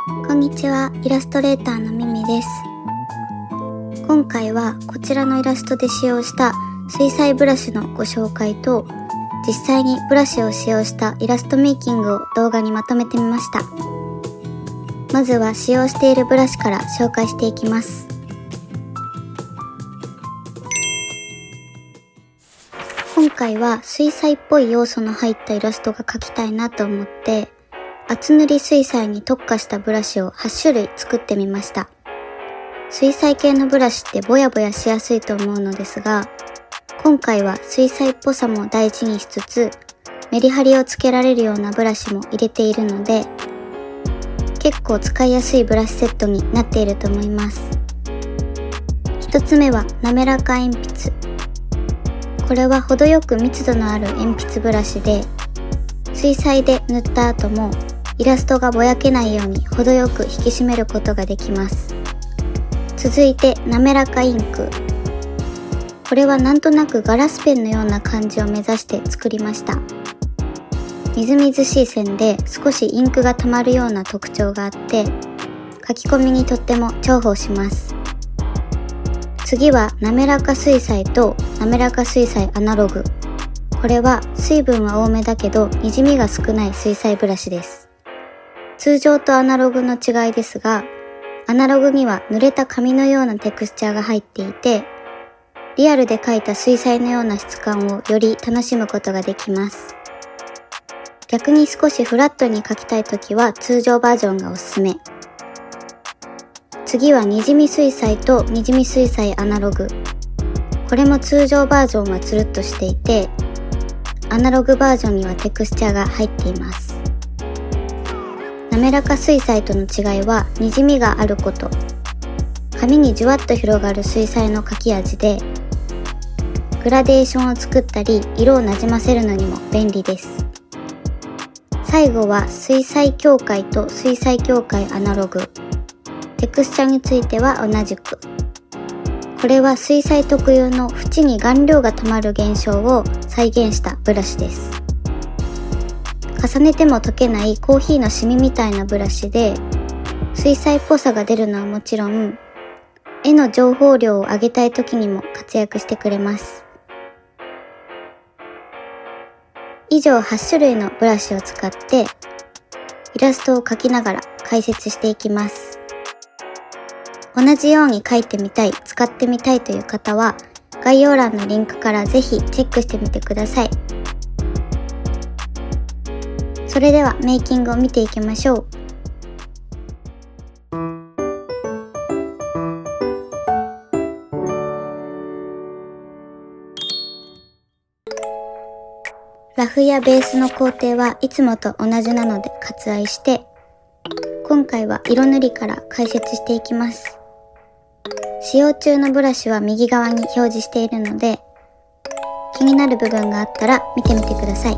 こんにちは、イラストレーターのミミです。今回はこちらのイラストで使用した水彩ブラシのご紹介と、実際にブラシを使用したイラストメイキングを動画にまとめてみました。まずは使用しているブラシから紹介していきます。今回は水彩っぽい要素の入ったイラストが描きたいなと思って、厚塗り水彩に特化したブラシを8種類作ってみました。水彩系のブラシってボヤボヤしやすいと思うのですが、今回は水彩っぽさも大事にしつつ、メリハリをつけられるようなブラシも入れているので、結構使いやすいブラシセットになっていると思います。一つ目は滑らか鉛筆。これは程よく密度のある鉛筆ブラシで、水彩で塗った後もイラストがぼやけないように程よく引き締めることができます。続いて滑らかインク。これはなんとなくガラスペンのような感じを目指して作りました。みずみずしい線で少しインクが溜まるような特徴があって、書き込みにとっても重宝します。次は滑らか水彩と滑らか水彩アナログ。これは水分は多めだけどにじみが少ない水彩ブラシです。通常とアナログの違いですが、アナログには濡れた紙のようなテクスチャーが入っていて、リアルで描いた水彩のような質感をより楽しむことができます。逆に少しフラットに描きたいときは通常バージョンがおすすめ。次はにじみ水彩とにじみ水彩アナログ。これも通常バージョンはつるっとしていて、アナログバージョンにはテクスチャーが入っています。滑らか水彩との違いはにじみがあること。紙にじゅわっと広がる水彩の描き味で、グラデーションを作ったり色をなじませるのにも便利です。最後は水彩境界と水彩境界アナログ。テクスチャについては同じく。これは水彩特有の縁に顔料が溜まる現象を再現したブラシです。重ねても溶けないコーヒーのシミみたいなブラシで、水彩っぽさが出るのはもちろん、絵の情報量を上げたい時にも活躍してくれます。以上8種類のブラシを使って、イラストを描きながら解説していきます。同じように描いてみたい、使ってみたいという方は、概要欄のリンクからぜひチェックしてみてください。それではメイキングを見ていきましょう。ラフやベースの工程はいつもと同じなので割愛して、今回は色塗りから解説していきます。使用中のブラシは右側に表示しているので、気になる部分があったら見てみてください。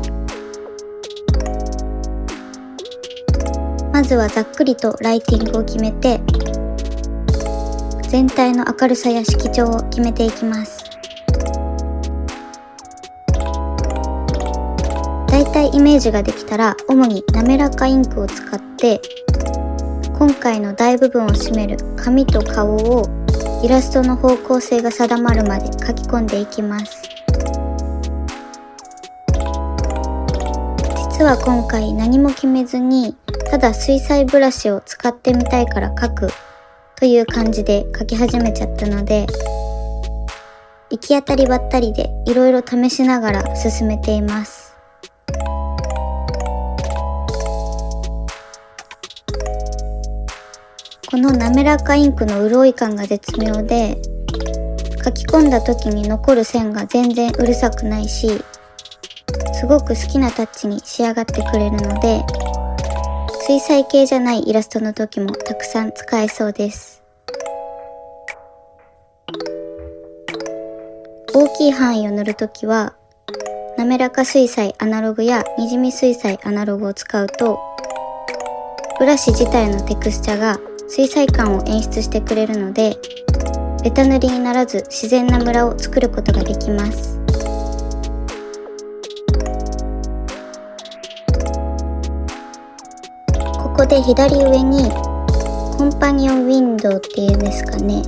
まずはざっくりとライティングを決めて、全体の明るさや色調を決めていきます。だいたいイメージができたら、主に滑らかインクを使って、今回の大部分を占める髪と顔をイラストの方向性が定まるまで描き込んでいきます。実は今回何も決めずに、ただ水彩ブラシを使ってみたいから描くという感じで描き始めちゃったので、行き当たりばったりでいろいろ試しながら進めています。この滑らかインクの潤い感が絶妙で、書き込んだ時に残る線が全然うるさくないし、すごく好きなタッチに仕上がってくれるので、水彩系じゃないイラストの時もたくさん使えそうです。大きい範囲を塗るときは、滑らか水彩アナログやにじみ水彩アナログを使うと、ブラシ自体のテクスチャが水彩感を演出してくれるので、ベタ塗りにならず自然なムラを作ることができます。ここで左上にコンパニオンウィンドウっていうんですかね。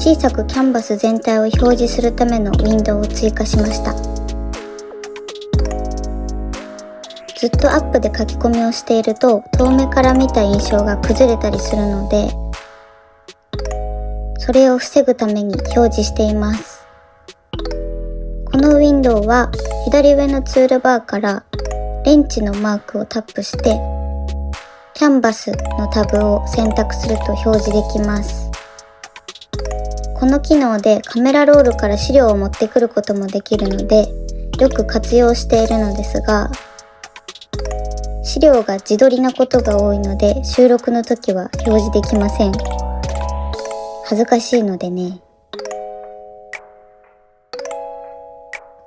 小さくキャンバス全体を表示するためのウィンドウを追加しました。ずっとアップで書き込みをしていると遠目から見た印象が崩れたりするので、それを防ぐために表示しています。このウィンドウは左上のツールバーからレンチのマークをタップしてキャンバスのタブを選択すると表示できます。この機能でカメラロールから資料を持ってくることもできるのでよく活用しているのですが、資料が自撮りなことが多いので収録の時は表示できません。恥ずかしいのでね。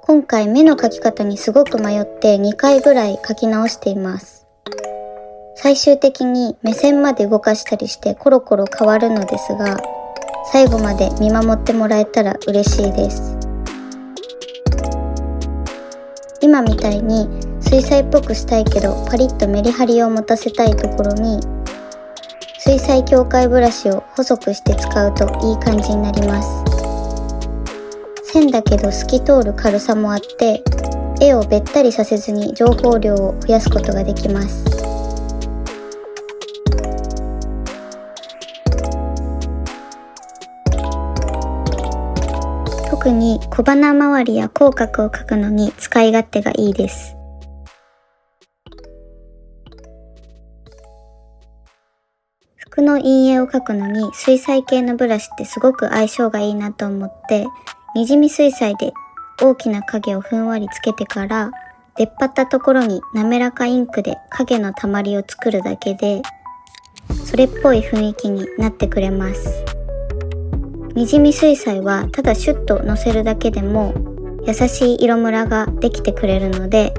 今回目の描き方にすごく迷って2回ぐらい描き直しています。最終的に目線まで動かしたりしてコロコロ変わるのですが、最後まで見守ってもらえたら嬉しいです。今みたいに水彩っぽくしたいけどパリッとメリハリを持たせたいところに水彩境界ブラシを細くして使うといい感じになります。線だけど透き通る軽さもあって絵をべったりさせずに情報量を増やすことができます。特に小鼻周りや口角を描くのに使い勝手がいいです。服の陰影を描くのに水彩系のブラシってすごく相性がいいなと思って、にじみ水彩で大きな影をふんわりつけてから出っ張ったところに滑らかインクで影のたまりを作るだけでそれっぽい雰囲気になってくれます。にじみ水彩はただシュッとのせるだけでも優しい色ムラができてくれるので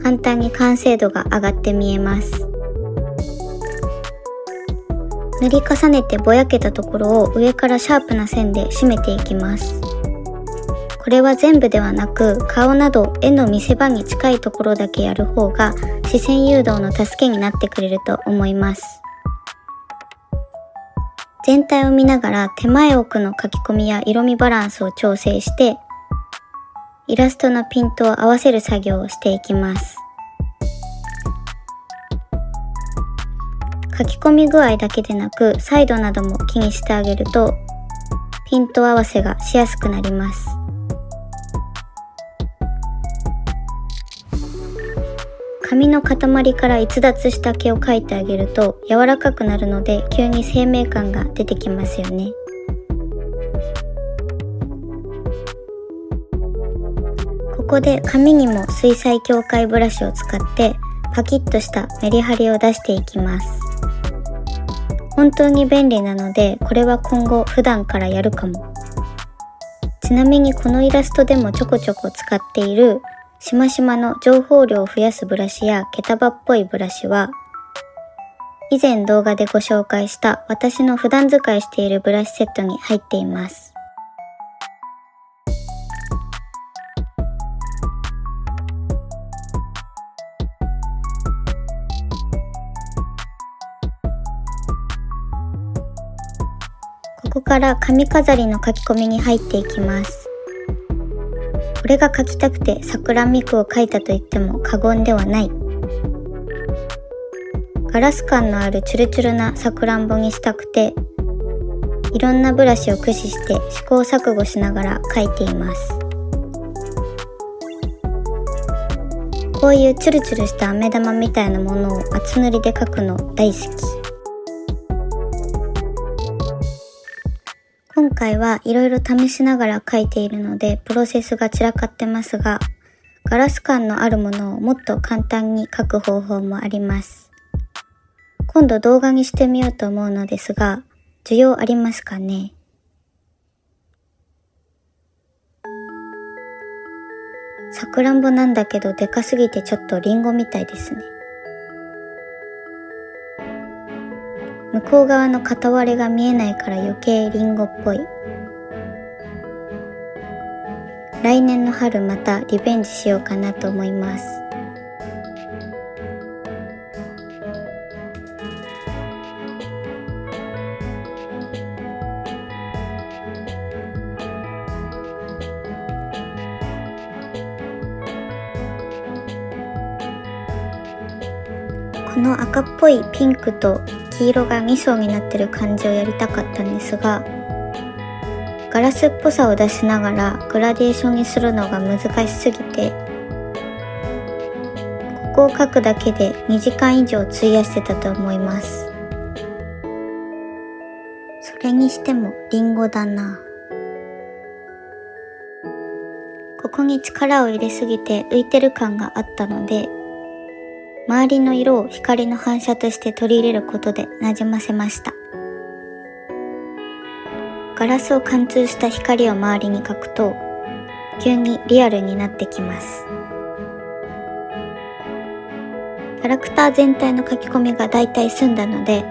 簡単に完成度が上がって見えます。塗り重ねてぼやけたところを上からシャープな線で締めていきます。これは全部ではなく顔など絵の見せ場に近いところだけやる方が視線誘導の助けになってくれると思います。全体を見ながら手前奥の書き込みや色味バランスを調整してイラストのピントを合わせる作業をしていきます。書き込み具合だけでなくサイドなども気にしてあげるとピント合わせがしやすくなります。紙の塊から逸脱した毛を描いてあげると柔らかくなるので急に生命感が出てきますよね。ここで紙にも水彩境界ブラシを使ってパキッとしたメリハリを出していきます。本当に便利なのでこれは今後普段からやるかも。ちなみにこのイラストでもちょこちょこ使っているしましまの情報量を増やすブラシや毛束っぽいブラシは以前動画でご紹介した私の普段使いしているブラシセットに入っています。ここから髪飾りの書き込みに入っていきます。これが描きたくて桜ミクを描いたと言っても過言ではない。ガラス感のあるチュルチュルなさくらんぼにしたくていろんなブラシを駆使して試行錯誤しながら描いています。こういうチュルチュルした飴玉みたいなものを厚塗りで描くの大好き。今回はいろいろ試しながら描いているのでプロセスが散らかってますが、ガラス感のあるものをもっと簡単に描く方法もあります。今度動画にしてみようと思うのですが、需要ありますかね？さくらんぼなんだけどでかすぎてちょっとリンゴみたいですね。向こう側の片割れが見えないから余計リンゴっぽい。来年の春またリベンジしようかなと思います。この赤っぽいピンクと黄色が2層になってる感じをやりたかったんですが、ガラスっぽさを出しながらグラデーションにするのが難しすぎて、ここを描くだけで2時間以上費やしてたと思います。それにしてもリンゴだな。ここに力を入れすぎて浮いてる感があったので、周りの色を光の反射として取り入れることでなじませました。ガラスを貫通した光を周りに描くと、急にリアルになってきます。キャラクター全体の書き込みがだいたい済んだので、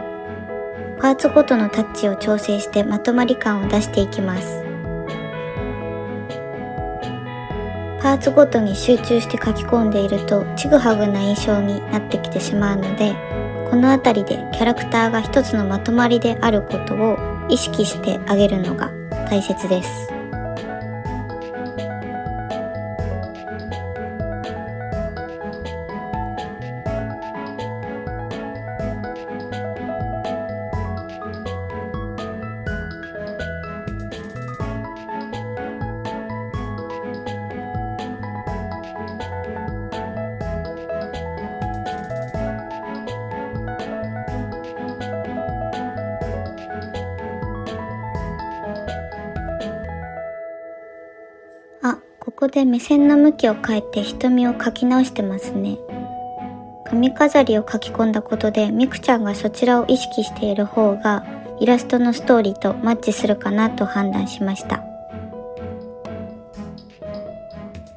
パーツごとのタッチを調整してまとまり感を出していきます。パーツごとに集中して書き込んでいるとちぐはぐな印象になってきてしまうので、このあたりでキャラクターが一つのまとまりであることを意識してあげるのが大切です。ここで目線の向きを変えて瞳を描き直してますね。髪飾りを描き込んだことでみくちゃんがそちらを意識している方がイラストのストーリーとマッチするかなと判断しました。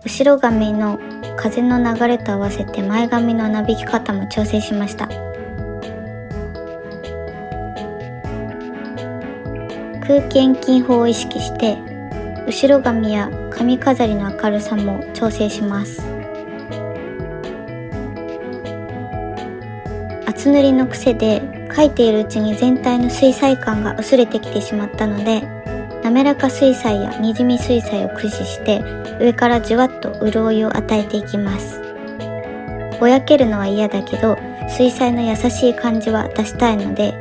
後ろ髪の風の流れと合わせて前髪のなびき方も調整しました。空気遠近法を意識して後ろ髪や髪飾りの明るさも調整します。厚塗りの癖で描いているうちに全体の水彩感が薄れてきてしまったので、滑らか水彩やにじみ水彩を駆使して上からじわっと潤いを与えていきます。ぼやけるのは嫌だけど水彩の優しい感じは出したいので、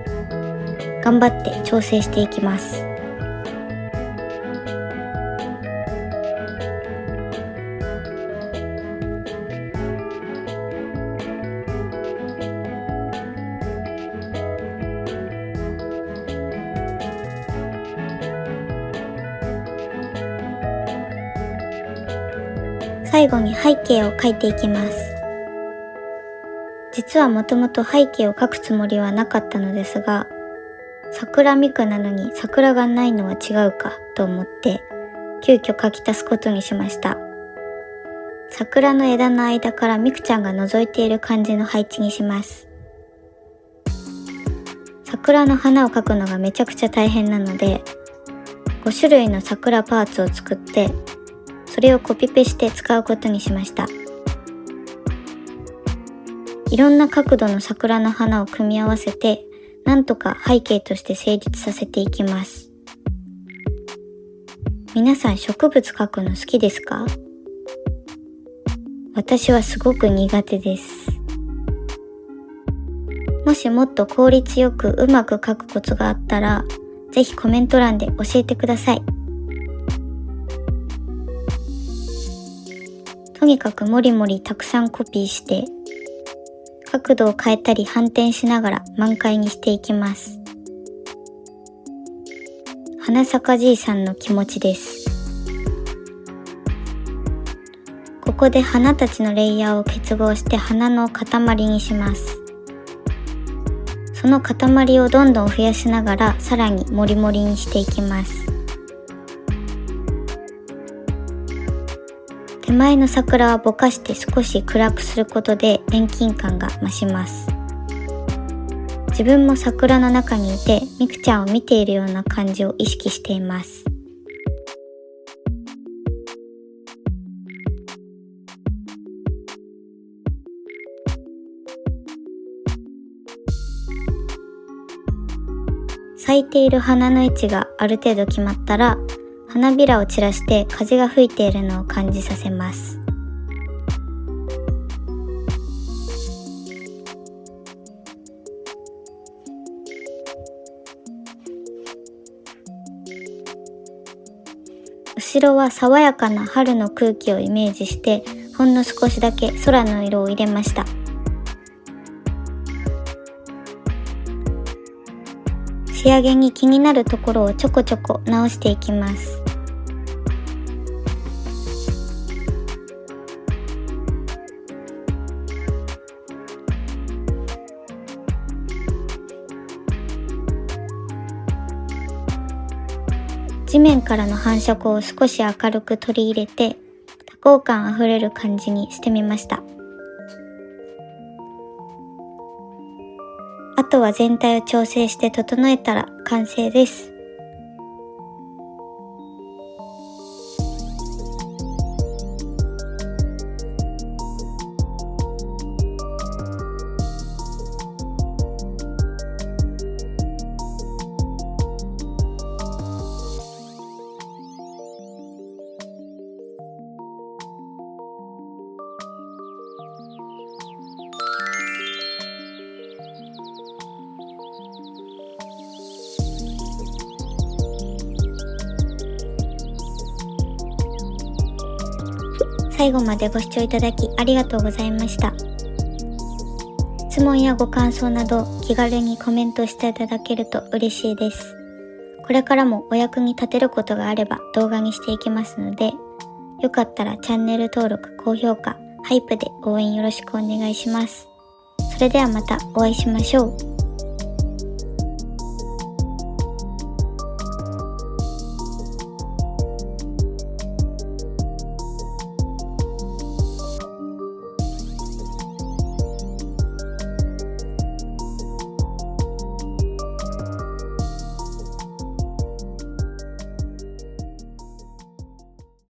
頑張って調整していきます。最後に背景を描いていきます。実はもともと背景を描くつもりはなかったのですが、桜みくなのに桜がないのは違うかと思って急遽描き足すことにしました。桜の枝の間からみくちゃんが覗いている感じの配置にします。桜の花を描くのがめちゃくちゃ大変なので、5種類の桜パーツを作ってそれをコピペして使うことにしました。いろんな角度の桜の花を組み合わせて、なんとか背景として成立させていきます。皆さん植物描くの好きですか？私はすごく苦手です。もしもっと効率よくうまく描くコツがあったら、ぜひコメント欄で教えてください。とにかくもりもりたくさんコピーして、角度を変えたり反転しながら満開にしていきます。花咲かじいさんの気持ちです。ここで花たちのレイヤーを結合して花の塊にします。その塊をどんどん増やしながらさらにもりもりにしていきます。手前の桜はぼかして少し暗くすることで遠近感が増します。自分も桜の中にいてみくちゃんを見ているような感じを意識しています。咲いている花の位置がある程度決まったら、花びらを散らして風が吹いているのを感じさせます。後ろは爽やかな春の空気をイメージして、ほんの少しだけ空の色を入れました。仕上げに気になるところをちょこちょこ直していきます。地面からの反射光を少し明るく取り入れて、多幸感あふれる感じにしてみました。あとは全体を調整して整えたら完成です。最後までご視聴いただきありがとうございました。質問やご感想など気軽にコメントしていただけると嬉しいです。これからもお役に立てることがあれば動画にしていきますので、よかったらチャンネル登録、高評価、ハイプで応援よろしくお願いします。それではまたお会いしましょう。